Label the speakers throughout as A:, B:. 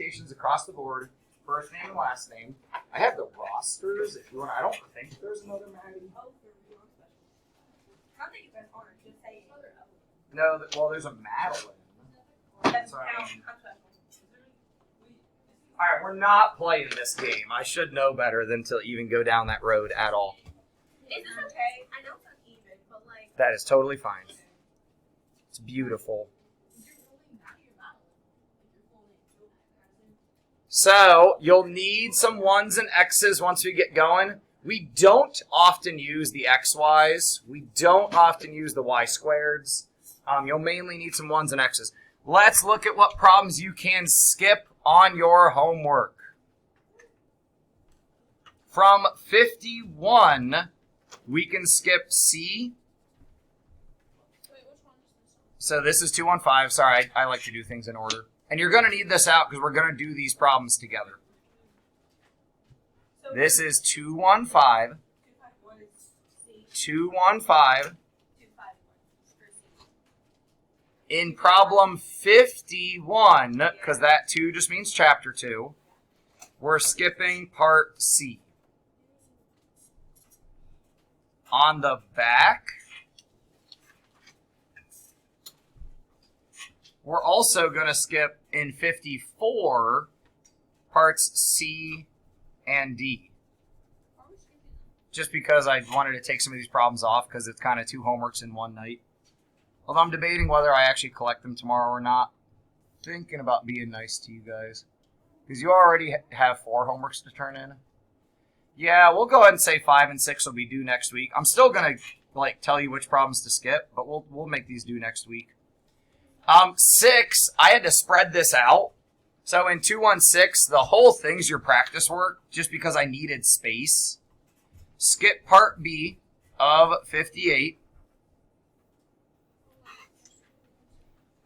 A: applications across the board, first name and last name. I have the rosters if you want. I don't think there's another Maddie.
B: Not that you guys aren't, just saying.
A: No, well, there's a Madeline.
B: That's
A: Sorry.
B: I'm special.
A: All right, we're not playing this game. I should know better than to even go down that road at all.
B: Is this okay? I know it's uneven, but like.
A: That is totally fine. It's beautiful. So, you'll need some 1s and X's once we get going. We don't often use the XYs. We don't often use the Y squareds. You'll mainly need some 1s and X's. Let's look at what problems you can skip on your homework. From 51, we can skip C. So this is 215. Sorry, I like to do things in order. And you're going to need this out because we're going to do these problems together. This is 215. 215. In problem 51, because that 2 just means chapter 2, we're skipping part C. On the back, we're also going to skip in 54 parts C and D. Just because I wanted to take some of these problems off because it's kind of 2 homeworks in one night. Although I'm debating whether I actually collect them tomorrow or not. Thinking about being nice to you guys. Because you already have 4 homeworks to turn in. Yeah, we'll go ahead and say 5 and 6 will be due next week. I'm still going to tell you which problems to skip, but we'll make these due next week. 6, I had to spread this out. So in 216, the whole thing's your practice work, just because I needed space. Skip part B of 58.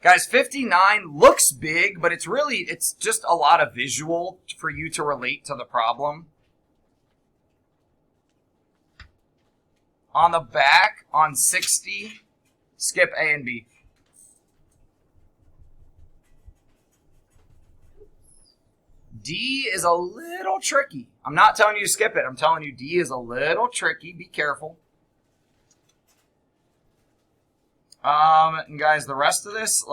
A: Guys, 59 looks big, but it's just a lot of visual for you to relate to the problem. On the back, on 60, skip A and B. D is a little tricky. I'm not telling you to skip it. I'm telling you D is a little tricky. Be careful. And guys, the rest of this,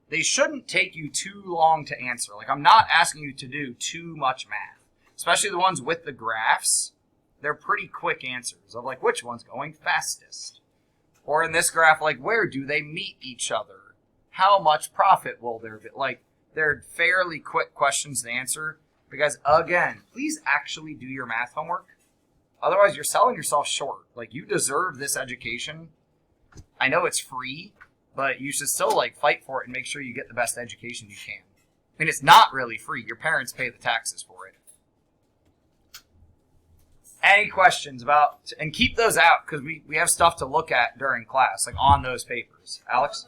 A: they shouldn't take you too long to answer. I'm not asking you to do too much math. Especially the ones with the graphs. They're pretty quick answers of, which one's going fastest? Or in this graph, where do they meet each other? How much profit will there be? They're fairly quick questions to answer. Because, again, please actually do your math homework. Otherwise, you're selling yourself short. You deserve this education. I know it's free, but you should still fight for it and make sure you get the best education you can. And it's not really free. Your parents pay the taxes for it. Any questions about, and keep those out because we have stuff to look at during class, on those papers. Alex?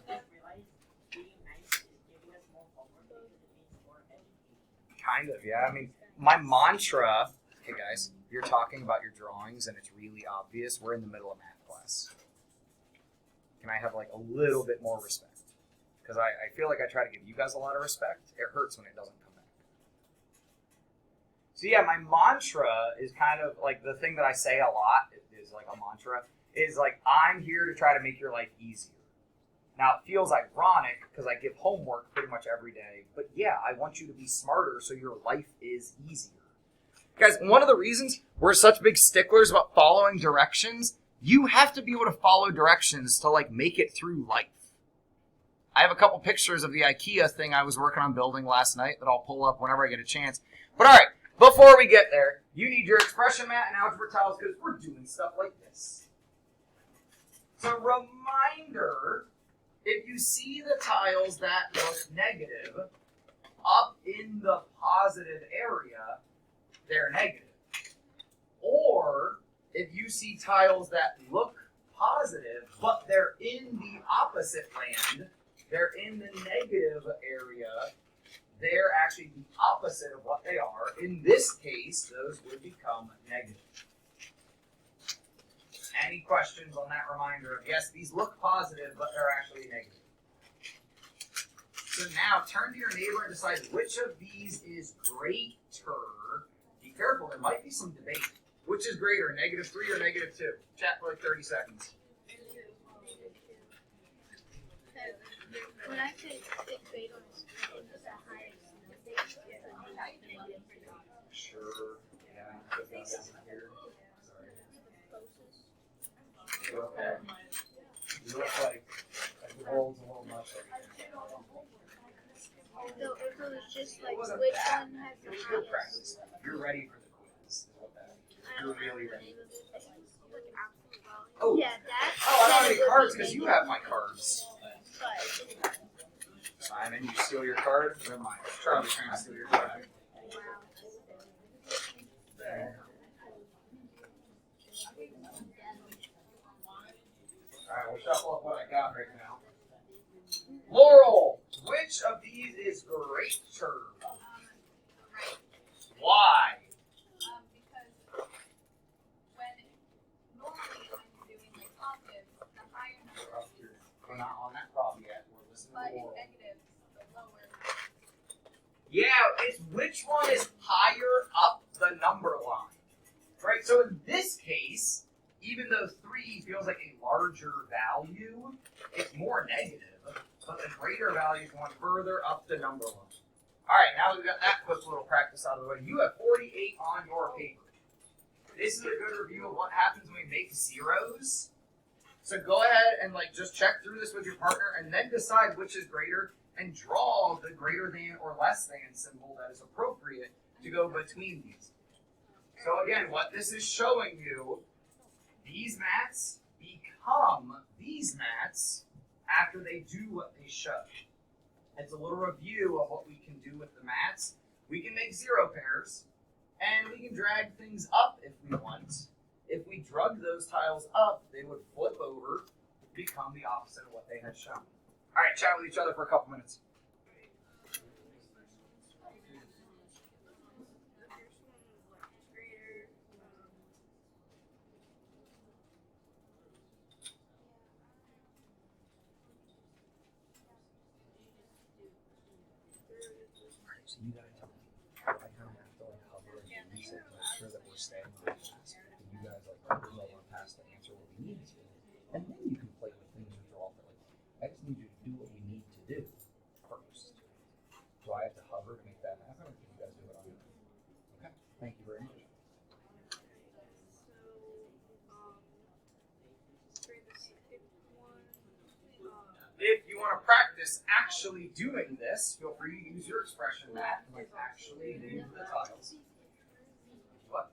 A: Kind of, yeah. My mantra, hey guys, you're talking about your drawings and it's really obvious. We're in the middle of math class. Can I have a little bit more respect? Because I feel like I try to give you guys a lot of respect. It hurts when it doesn't come back. So yeah, my mantra is kind of the thing that I say a lot is a mantra is I'm here to try to make your life easier. Now it feels ironic because I give homework pretty much every day, but yeah, I want you to be smarter so your life is easier. Guys, one of the reasons we're such big sticklers about following directions, you have to be able to follow directions to make it through life. I have a couple pictures of the IKEA thing I was working on building last night that I'll pull up whenever I get a chance. But all right, before we get there, you need your expression mat and algebra tiles because we're doing stuff like this. So reminder, if you see the tiles that look negative up in the positive area, they're negative. Or if you see tiles that look positive, but they're in the opposite land, they're in the negative area, they're actually the opposite of what they are. In this case, those would become negative. Any questions on that reminder of, yes, these look positive, but they're actually negative? So now turn to your neighbor and decide which of these is greater. Be careful, there might be some debate. Which is greater, -3 or -2? Chat for like 30 seconds.
C: When I say sixth grade is the highest,
A: Sure. Yeah. Put that down here. Sorry. Okay. You look like the world's a little much.
C: so if it was just like
A: It wasn't
C: which
A: that.
C: one has the
A: It was good
C: highest.
A: practice. You're ready for the quiz. Is what that is. You're really ready. Oh.
C: Yeah, that.
A: Oh, I don't have
C: then
A: any
C: it would
A: cards
C: be
A: because you
C: negative,
A: have my cards.
C: but-
A: Simon, you steal your card? Never mind. Charlie trying to steal your card. Alright, we'll shuffle up what I got right now. Laurel, which of these is greater? Why?
B: Because when normally I'm doing like positives, the higher number,
A: We're not on that problem yet. We're listening
B: but
A: to
B: in
A: Laurel.
B: negatives, the lower.
A: Yeah, it's which one is higher up the number line. Right? So in this case, even though 3 feels like a larger value, it's more negative, but the greater value is going further up the number line. Alright, now we've got that quick little practice out of the way. You have 48 on your paper. This is a good review of what happens when we make zeros. So go ahead and just check through this with your partner and then decide which is greater and draw the greater than or less than symbol that is appropriate to go between these. So again, what this is showing you, these mats become these mats after they do what they show. It's a little review of what we can do with the mats. We can make 0 pairs, and we can drag things up if we want. If we drug those tiles up, they would flip over, become the opposite of what they had shown. All right, chat with each other for a couple minutes. So you gotta tell me. I kind of have to hover and reset to make sure that we're staying on task. And you guys roll on past to answer what we need to, and then you can play with things or draw for I just need you to do what we need to do first. Do I have to hover to make that happen, or can you guys do it on your own? Okay. Thank you very much. If you want to practice actually doing this, feel free to use your expression mat and actually move the tiles. What?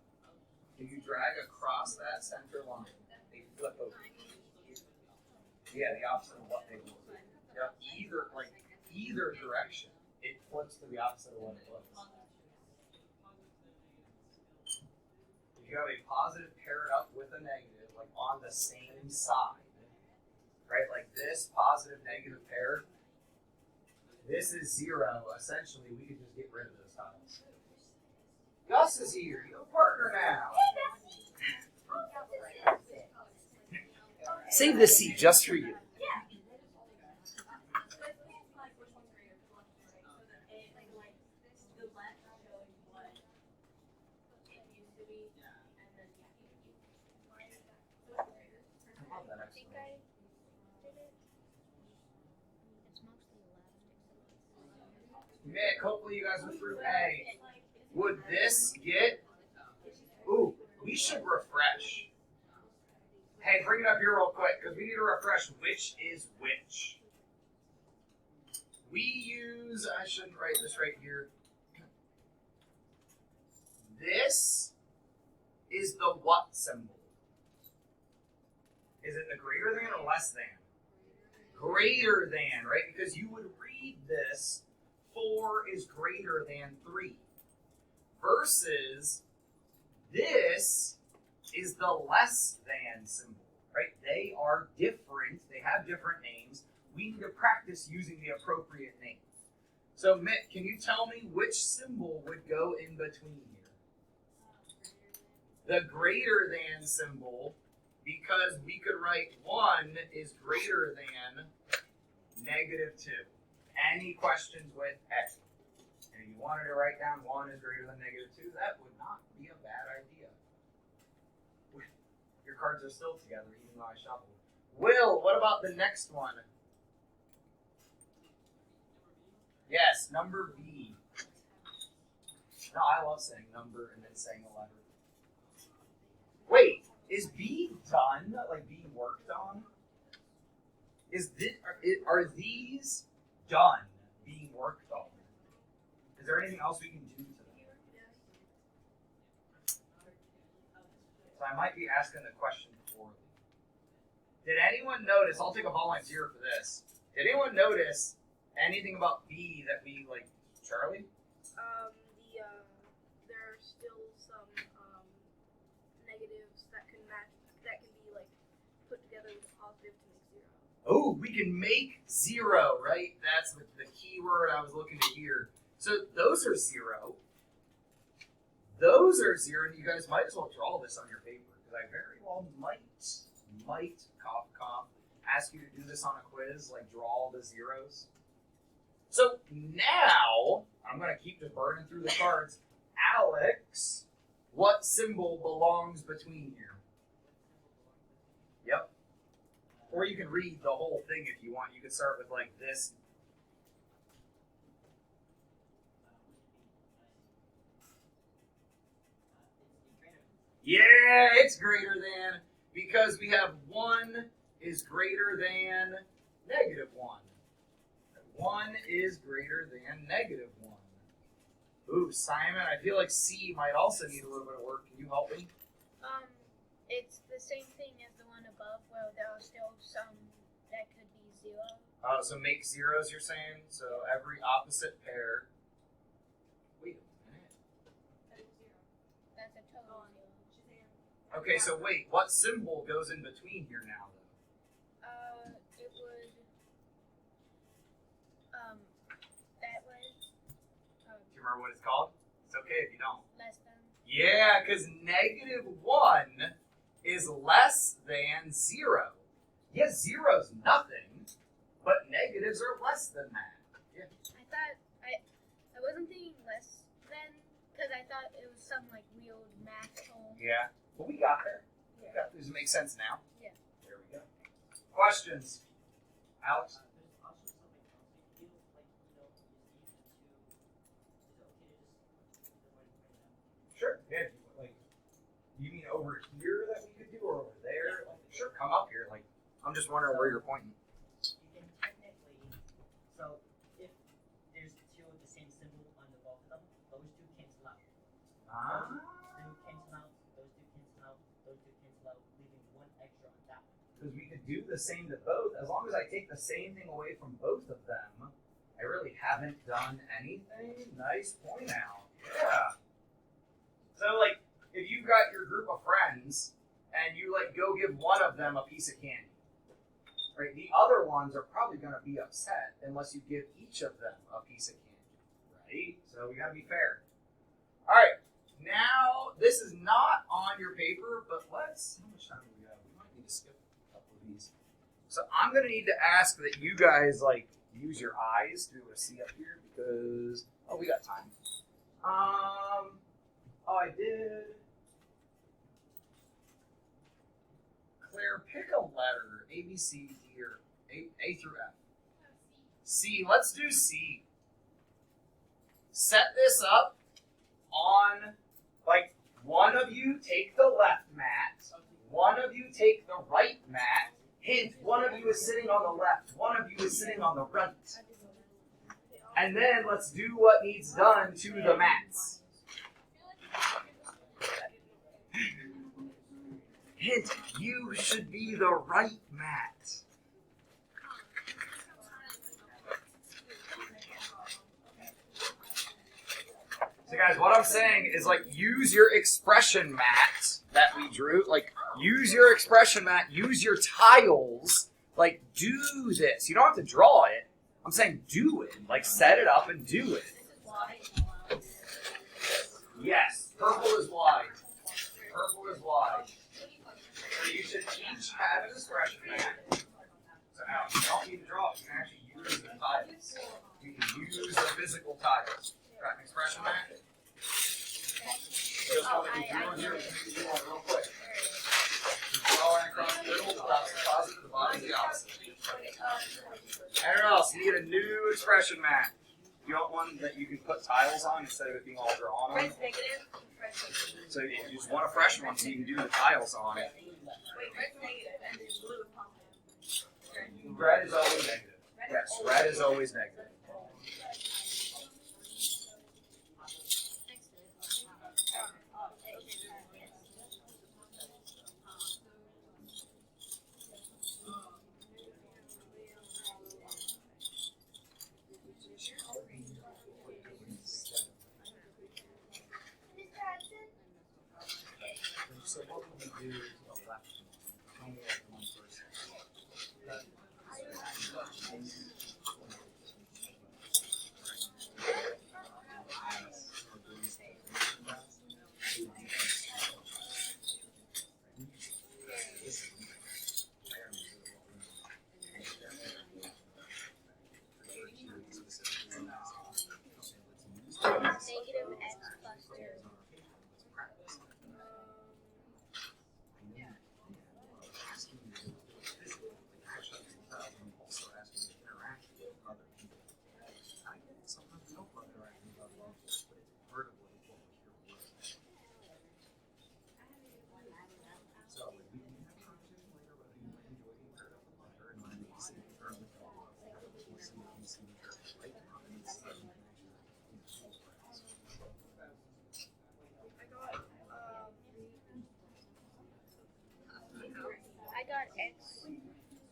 A: If you drag across that center line, they flip over. Yeah, the opposite of what they will do. Yep. Either direction, it flips to the opposite of what it was. If you have a positive paired up with a negative, on the same side, right? Like this positive negative pair, this is 0. Essentially, we could just get rid of those tiles. Gus is here. You have a partner now. Save this seat just for you. Mick, hopefully you guys were through A. Would this get... Ooh, we should refresh. Hey, bring it up here real quick, because we need to refresh which is which. We use... I shouldn't write this right here. This is the what symbol? Is it the greater than or less than? Greater than, right? Because you would read this... 4 is greater than 3. Versus this is the less than symbol, right? They are different. They have different names. We need to practice using the appropriate names. So, Mick, can you tell me which symbol would go in between here? The greater than symbol, because we could write 1 is greater than -2. Any questions with A? And if you wanted to write down 1 is greater than -2, that would not be a bad idea. Your cards are still together, even though I shuffled. Will, what about the next one? Yes, number B. No, I love saying number and then saying a letter. Wait, is B done? Like being worked on? Are these done being worked on? Is there anything else we can do to them? So I might be asking the question poorly. Did anyone notice? I'll take a volunteer for this. Did anyone notice anything about B that we like, Charlie?
C: There are still some negatives that can match, that can be like put together with a positive to make 0.
A: Oh, we can make 0, right? That's the key word I was looking to hear. So those are 0. Those are 0, and you guys might as well draw this on your paper, because I very well might, cough, ask you to do this on a quiz, like draw all the zeros. So now, I'm going to keep just burning through the cards. Alex, what symbol belongs between here? Yep. Or you can read the whole thing if you want. You could start with like this. Yeah, it's greater than, because we have 1 is greater than -1. 1 is greater than -1. Ooh, Simon, I feel like C might also need a little bit of work. Can you help me?
C: It's the same thing as the one above, where there are still some that could be 0.
A: So make zeros, you're saying? So every opposite pair. Wait a minute.
C: That's a total 0.
A: Okay, so wait, what symbol goes in between here now, though?
C: It would, that was,
A: Do you remember what it's called? It's okay if you don't.
C: less than.
A: Yeah, because -1 is less than 0. Yes, 0's nothing, but negatives are less than that. Yeah.
C: I thought, I wasn't thinking less than, because I thought it was some like real math term.
A: Yeah. Well, we got there. Does it make sense now?
C: Yeah.
A: There we go. Questions? Alex? Sure. Yeah. Like, you mean over here that we could do, or over there? Like, sure. Come up here. Like, I'm just wondering where you're pointing.
D: You can technically, so if there's 2 of the same symbol on the both of them, those 2 cancel out.
A: Ah.
D: Those 2 cancel out, those 2 cancel out, those 2 cancel out, leaving 1 extra on that one.
A: Because we could do the same to both. As long as I take the same thing away from both of them, I really haven't done anything. Nice point out. Yeah. So, like, if you've got your group of friends and you, like, go give one of them a piece of candy, right? The other ones are probably going to be upset unless you give each of them a piece of candy, right? So we got to be fair. All right. Now, this is not on your paper, but let's, how much time do we have? We might need to skip a couple of these. So I'm going to need to ask that you guys, like, use your eyes to be able to see up here because, oh, we got time. Oh, I did. Claire, pick a letter, A, B, C, D, or A through F. C, let's do C. Set this up on, like, one of you take the left mat, one of you take the right mat. Hint, one of you is sitting on the left, one of you is sitting on the right. And then let's do what needs done to the mats. Hint, you should be the right mat. So guys, what I'm saying is, like, use your expression mat that we drew. Like, use your expression mat, use your tiles. Like, do this. You don't have to draw it. I'm saying do it. Like, set it up and do it. Yes, purple is wide. Purple is wide. So you should each have an expression mat. So now, you don't need to draw it. You can actually use the tiles. physical tiles. Got an expression mat? Just want to do here. Do one real quick. Draw line across the middle, the top's the positive, the bottom's the opposite. Anyone else need a new expression mat? You want one that you can put tiles on instead of it being all drawn on?
B: Red's negative.
A: So you just want a fresh one so you can do the tiles on it.
B: Wait, red's negative and then blue is positive.
A: Red is always negative. Yes, red is always negative. So what would we do to the left? Only one person.
C: Negative x plus 2.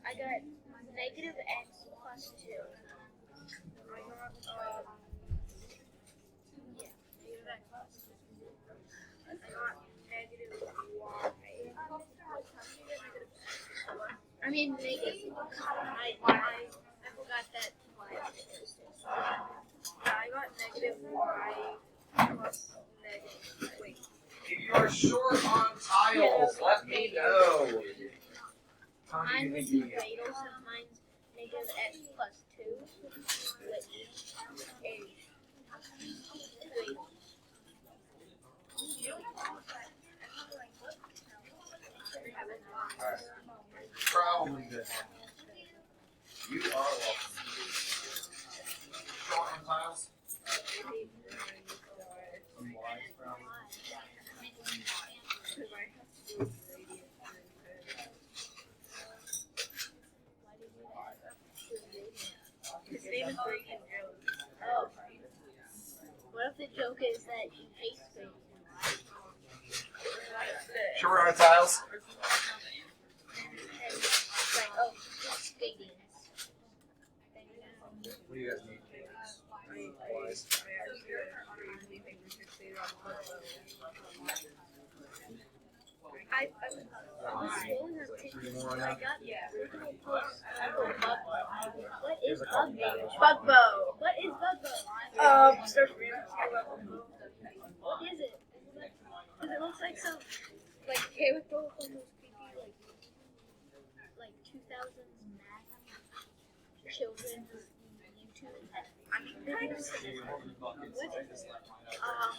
C: I got negative x plus 2. I got negative y. I mean negative. I forgot that y. I got negative y plus negative. Wait.
A: If you are short on tiles, let me know.
C: Mine would be fatal, so mine's negative x plus 2, which is fatal.
A: Alright. Probably good. You are welcome. Short on tiles?
B: His name is Reagan Jones.
C: Oh. What if the joke is that he hates me?
A: Short on tiles?
C: And like, oh, he's skating.
A: What do you guys need? Wise.
C: I was scrolling on TikTok. I got original posts on Bugbo. What is Bugbo?
B: Bugbo.
C: What is Bugbo?
B: Surf Ream.
C: What is it? Because it looks like some, like, character from those creepy, like 2000s math children's YouTube.
B: I mean, kind of similar.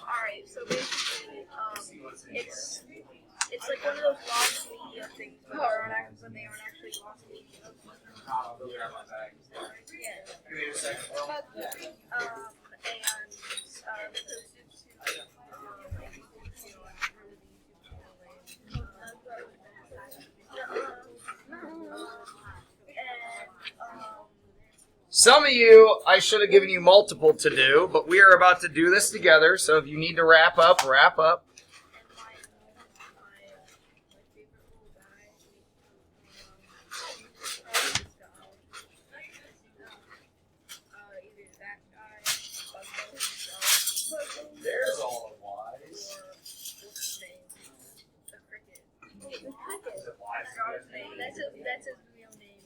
B: Alright, so basically, it's like one of those lost media things, but they aren't actually lost media. Yeah.
A: Give me a second.
B: And they posted
A: Some of you, I should have given you multiple to do, but we are about to do this together, so if you need to wrap up, wrap up. There's all the wise.
C: That's his real name.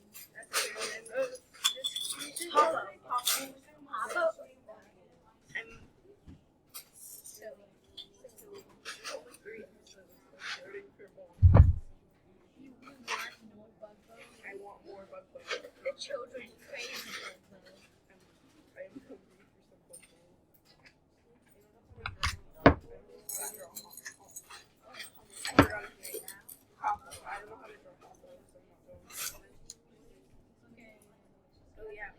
B: Hollow.
C: Papa. You want more Bugbo?
B: I want more Bugbo.
C: The children's crazy Bugbo.
B: I am hungry for some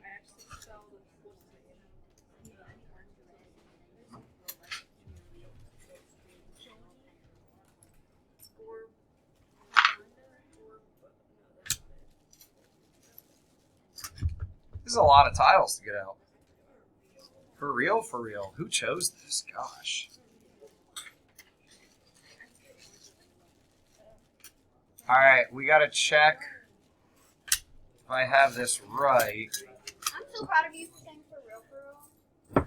B: actually spelled
A: This is a lot of tiles to get out. For real, for real. Who chose this? Gosh. Alright, we gotta check if I have this right.
C: I'm so proud of you for saying for real, for real.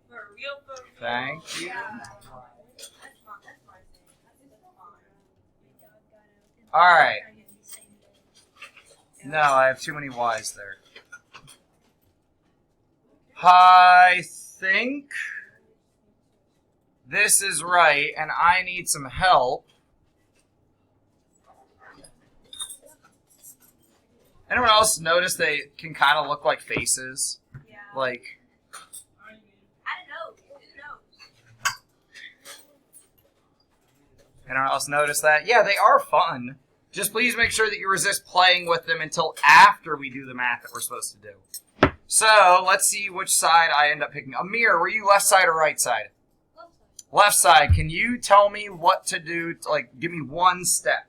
B: For real, for real.
A: Thank you.
B: Yeah. That's fine. That's fine.
A: Alright. No, I have too many Y's there. I think this is right, and I need some help. Anyone else notice they can kind of look like faces?
B: Yeah.
A: Like,
B: I don't know. Who knows?
A: anyone else notice that? Yeah, they are fun. Just please make sure that you resist playing with them until after we do the math that we're supposed to do. So, let's see which side I end up picking. Amir, were you left side or right side? Left side. Can you tell me what to do? Give me one step.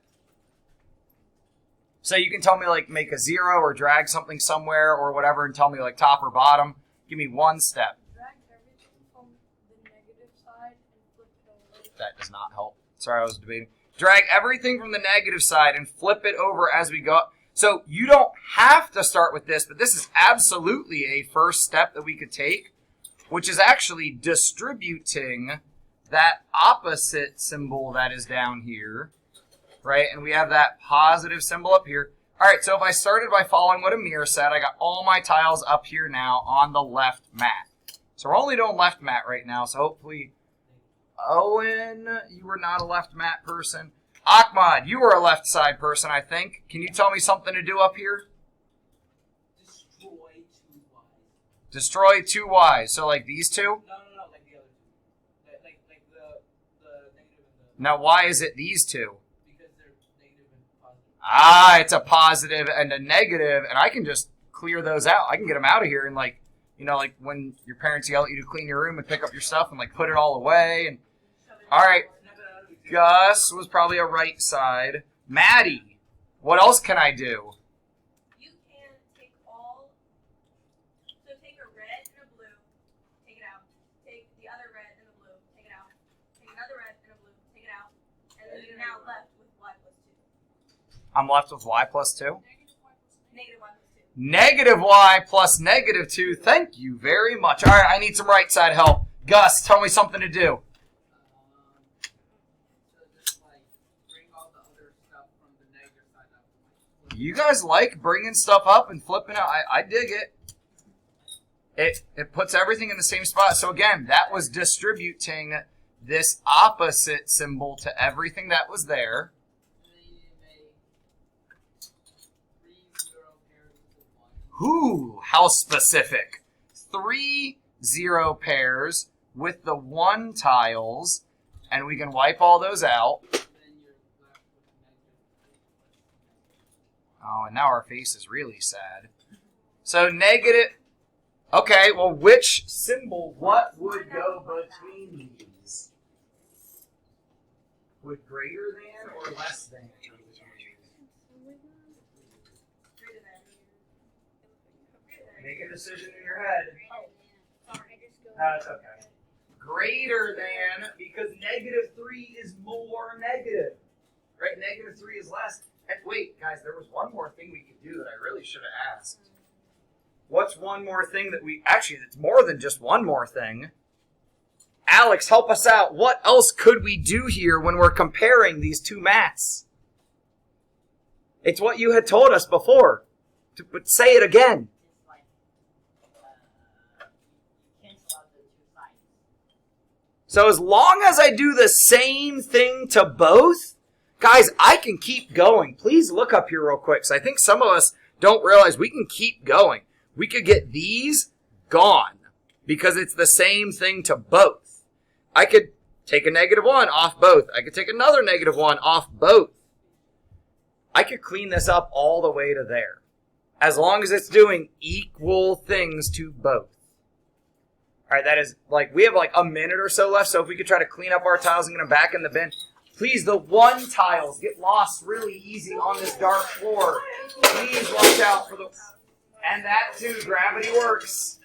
A: So you can tell me, make a 0 or drag something somewhere or whatever and tell me, top or bottom. Give me one step.
B: Drag everything from the negative side and flip it over.
A: That does not help. Sorry, I was debating. Drag everything from the negative side and flip it over as we go. So you don't have to start with this, but this is absolutely a first step that we could take, which is actually distributing that opposite symbol that is down here, right? And we have that positive symbol up here. All right, so if I started by following what Amir said, I got all my tiles up here now on the left mat. So we're only doing left mat right now, so hopefully... Owen, you were not a left mat person. Ahmad, you were a left side person, I think. Can you tell me something to do up here?
E: Destroy 2 Ys.
A: Destroy 2 Ys. So like these two?
E: No, like the other two. Like the negative and the...
A: Now why is it these two?
E: Because they're negative and positive.
A: Ah, it's a positive and a negative, and I can just clear those out. I can get them out of here and like when your parents yell at you to clean your room and pick up your stuff and put it all away. And all right, Gus was probably a right side. Maddie, what else can I do?
B: You can take take a red and a blue, take it out. Take the other red and the blue, take it out. Take another red and a blue, take it out. And then you're now left with y plus 2.
A: I'm left with Y plus 2.
B: Negative y plus 2.
A: Negative Y plus -2. Thank you very much. All right, I need some right side help. Gus, tell me something to do.
E: So just bring all the other stuff from the negative side up.
A: You guys like bringing stuff up and flipping it. I dig it. It puts everything in the same spot. So again, that was distributing this opposite symbol to everything that was there. Ooh, how specific. 3 0 pairs with the 1 tiles, and we can wipe all those out. Oh, and now our face is really sad. So negative... Okay, well, which symbol, what would go between these? Would greater than or less than? Make a decision in your head. That's okay. Greater than, because -3 is more negative. Right? -3 is less. And wait, guys, there was one more thing we could do that I really should have asked. What's one more thing that we... Actually, it's more than just one more thing. Alex, help us out. What else could we do here when we're comparing these two mats? It's what you had told us before. But say it again.
D: Cancel out the 2 sides.
A: So as long as I do the same thing to both, guys, I can keep going. Please look up here real quick. So I think some of us don't realize we can keep going. We could get these gone because it's the same thing to both. I could take a -1 off both. I could take another -1 off both. I could clean this up all the way to there. as long as it's doing equal things to both. All right, that is like, we have like a minute or so left, so if we could try to clean up our tiles and get them back in the bin. Please, the 1 tiles get lost really easy on this dark floor. Please watch out for the... And that too, gravity works.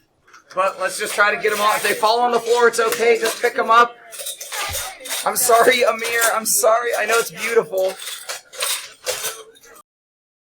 A: But let's just try to get them off. If they fall on the floor, it's okay. Just pick them up. I'm sorry, Amir. I'm sorry. I know it's beautiful.